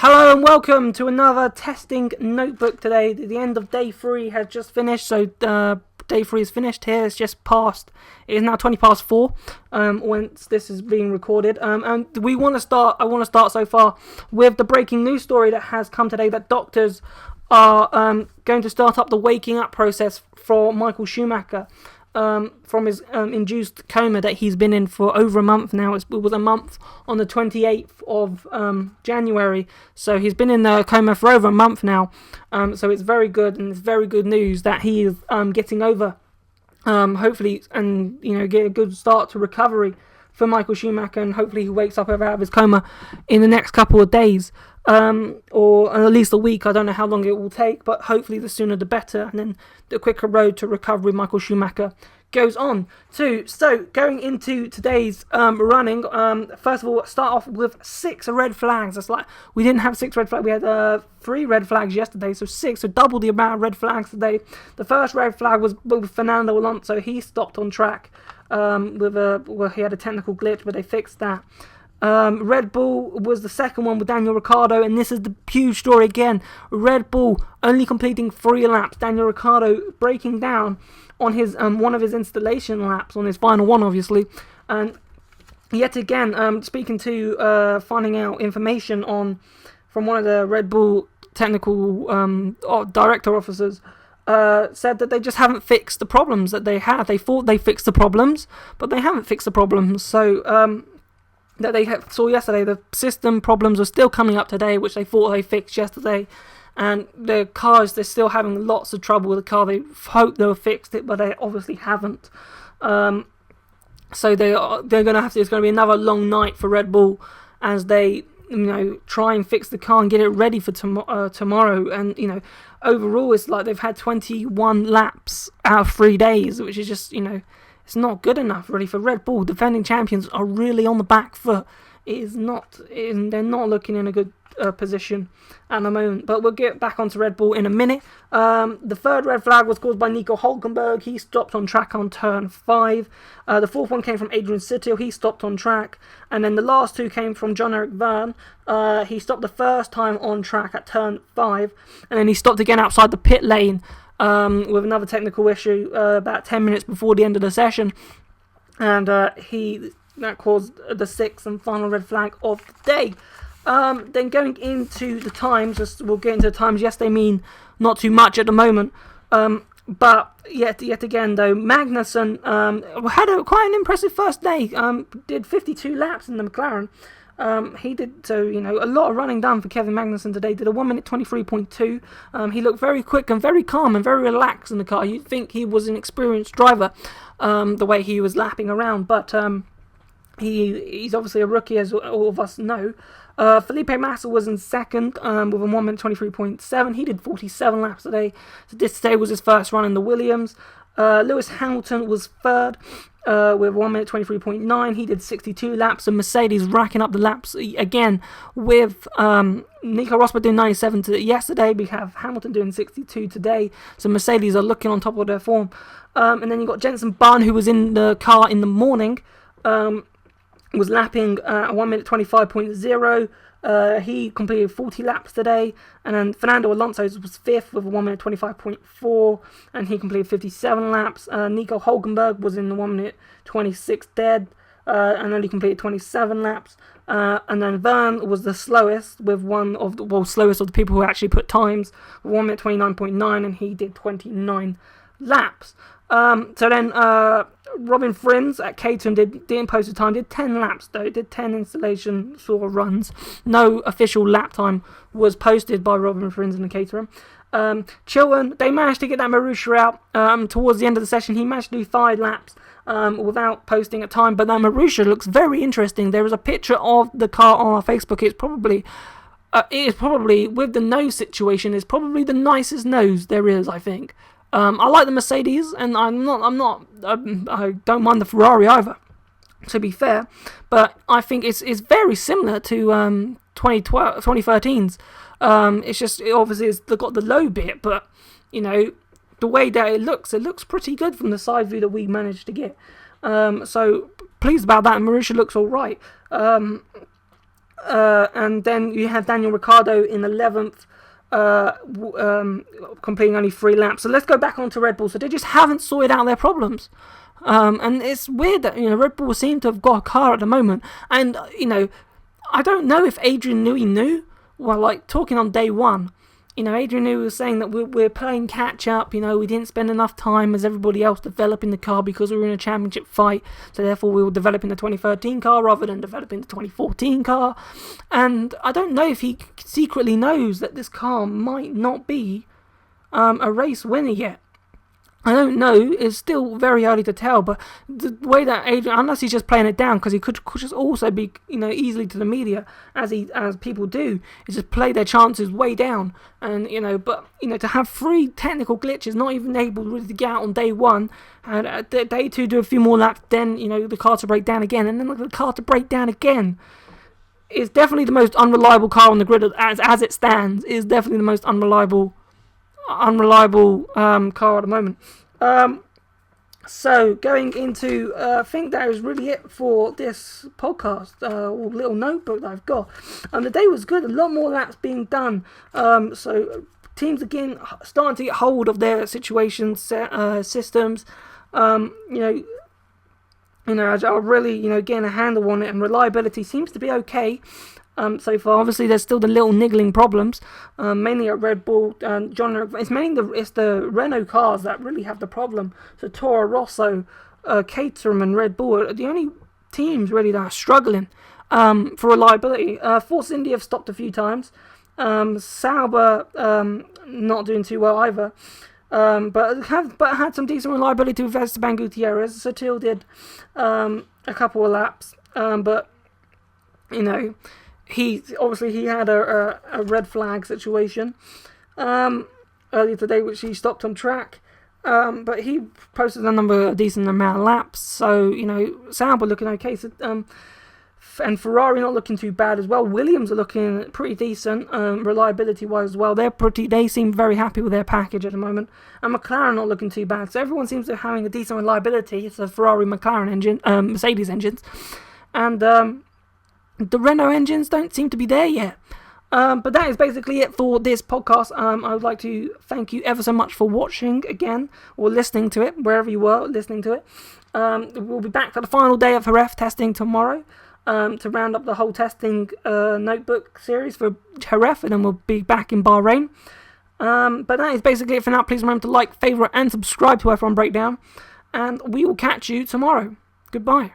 Hello and welcome to another testing notebook today. The end of day 3 has just finished, so day 3 is finished here. It's just past. It is now 20 past 4 once this is being recorded. And I want to start so far with the breaking news story that has come today that doctors are going to start up the waking up process for Michael Schumacher. From his induced coma that he's been in for over a month now. It was a month on the 28th of January, so he's been in the coma for over a month now. So it's very good, and it's very good news that he is getting over, hopefully, and get a good start to recovery for Michael Schumacher, and hopefully he wakes up out of his coma in the next couple of days. Or at least a week. I don't know how long it will take, but hopefully the sooner the better, and then the quicker road to recovery Michael Schumacher goes on too. So going into today's running, first of all, start off with 6 red flags. That's like, we didn't have 6 red flags, we had 3 red flags yesterday, so 6, so double the amount of red flags today. The first red flag was with Fernando Alonso. He stopped on track he had a technical glitch, but they fixed that. Red Bull was the second one with Daniel Ricciardo, and this is the huge story again. Red Bull only completing 3 laps. Daniel Ricciardo breaking down on his one of his installation laps, on his final one, obviously. And yet again, finding out information from one of the Red Bull technical director officers, said that they just haven't fixed the problems that they had. They thought they fixed the problems, but they haven't fixed the problems. So that they saw yesterday, the system problems are still coming up today, which they thought they fixed yesterday, and the cars, they're still having lots of trouble with the car. They hope they'll fix it, but they obviously haven't. So they're gonna have to. It's gonna be another long night for Red Bull as they try and fix the car and get it ready for tomorrow. And overall, it's like they've had 21 laps out of 3 days, which is just it's not good enough, really, for Red Bull. Defending champions are really on the back foot. They're not looking in a good position at the moment. But we'll get back onto Red Bull in a minute. The third red flag was caused by Nico Hülkenberg. He stopped on track on turn 5. The fourth one came from Adrian Sutil. He stopped on track. And then the last 2 came from John-Eric Verne. He stopped the first time on track at turn 5. And then he stopped again outside the pit lane with another technical issue about 10 minutes before the end of the session, and that caused the 6th and final red flag of the day. Then going into the times, we'll get into the times. Yes, they mean not too much at the moment, but yet again though, Magnussen had quite an impressive first day. Did 52 laps in the McLaren. He did, so a lot of running done for Kevin Magnussen today. Did a 1 minute 23.2. He looked very quick and very calm and very relaxed in the car. You'd think he was an experienced driver, the way he was lapping around, but he's obviously a rookie, as all of us know. Felipe Massa was in second with a 1 minute 23.7. He did 47 laps today. So this today was his first run in the Williams. Lewis Hamilton was third with 1 minute 23.9. He did 62 laps, and Mercedes racking up the laps again with Nico Rosberg doing 97 yesterday. We have Hamilton doing 62 today, so Mercedes are looking on top of their form. And then you got Jenson Button, who was in the car in the morning, was lapping 1 minute 25.0. He completed 40 laps today, and then Fernando Alonso was 5th with a 1 minute 25.4, and he completed 57 laps. Nico Hülkenberg was in the 1 minute 26 dead, and only completed 27 laps. And then Verne was the slowest with slowest of the people who actually put times, 1 minute 29.9, and he did 29 laps. So then Robin Frins at Caterham didn't post a time, did 10 laps though, did 10 installation sort of runs. No official lap time was posted by Robin Frins and the Caterham. Chilwell, they managed to get that Marussia out towards the end of the session. He managed to do 5 laps without posting a time, but that Marussia looks very interesting. There is a picture of the car on our Facebook. It is probably with the nose situation, is probably the nicest nose there is, I think. I like the Mercedes, and I don't mind the Ferrari either, to be fair, but I think it's very similar to 2013's. It's just, obviously it's got the low bit, but the way that it looks pretty good from the side view that we managed to get. So pleased about that, and Marussia looks alright. and then you have Daniel Ricciardo in 11th, completing only 3 laps. So let's go back onto Red Bull. So they just haven't sorted out their problems. And it's weird that, Red Bull seem to have got a car at the moment. And, I don't know if Adrian Newey knew. Well, like, talking on day one, Adrian Newey was saying that we're playing catch up. We didn't spend enough time as everybody else developing the car because we were in a championship fight. So therefore we were developing the 2013 car rather than developing the 2014 car. And I don't know if he secretly knows that this car might not be a race winner yet. I don't know. It's still very early to tell, but the way that Adrian, unless he's just playing it down, because he could just also be, easily to the media, as people do, is just play their chances way down, and but to have 3 technical glitches, not even able really to get out on day 1, and day 2 do a few more laps, then the car to break down again, and then the car to break down again. It's definitely the most unreliable car on the grid as it stands. Is definitely the most unreliable car at the moment. So going into, I think that is really it for this podcast, or little notebook that I've got. The day was good, a lot more laps being done. So teams again starting to get hold of their situations, systems. Are really getting a handle on it, and reliability seems to be okay. So far, obviously, there's still the little niggling problems, mainly at Red Bull. It's mainly the Renault cars that really have the problem. So Toro Rosso, Caterham, and Red Bull are the only teams really that are struggling for reliability. Force India have stopped a few times. Sauber not doing too well either. But had some decent reliability with Esteban Gutierrez. Sotil did a couple of laps, but he had a red flag situation earlier today, which he stopped on track. But he posted a decent amount of laps. So Sauber looking okay. So, and Ferrari not looking too bad as well. Williams are looking pretty decent, reliability wise as well. They seem very happy with their package at the moment. And McLaren not looking too bad. So everyone seems to be having a decent reliability. It's a Ferrari, McLaren engine, Mercedes engines, and the Renault engines don't seem to be there yet. But that is basically it for this podcast. I would like to thank you ever so much for watching again, or listening to it, wherever you were listening to it. We'll be back for the final day of Jerez testing tomorrow, to round up the whole testing notebook series for Jerez, and then we'll be back in Bahrain. But that is basically it for now. Please remember to like, favourite, and subscribe to F1 Breakdown, and we will catch you tomorrow. Goodbye.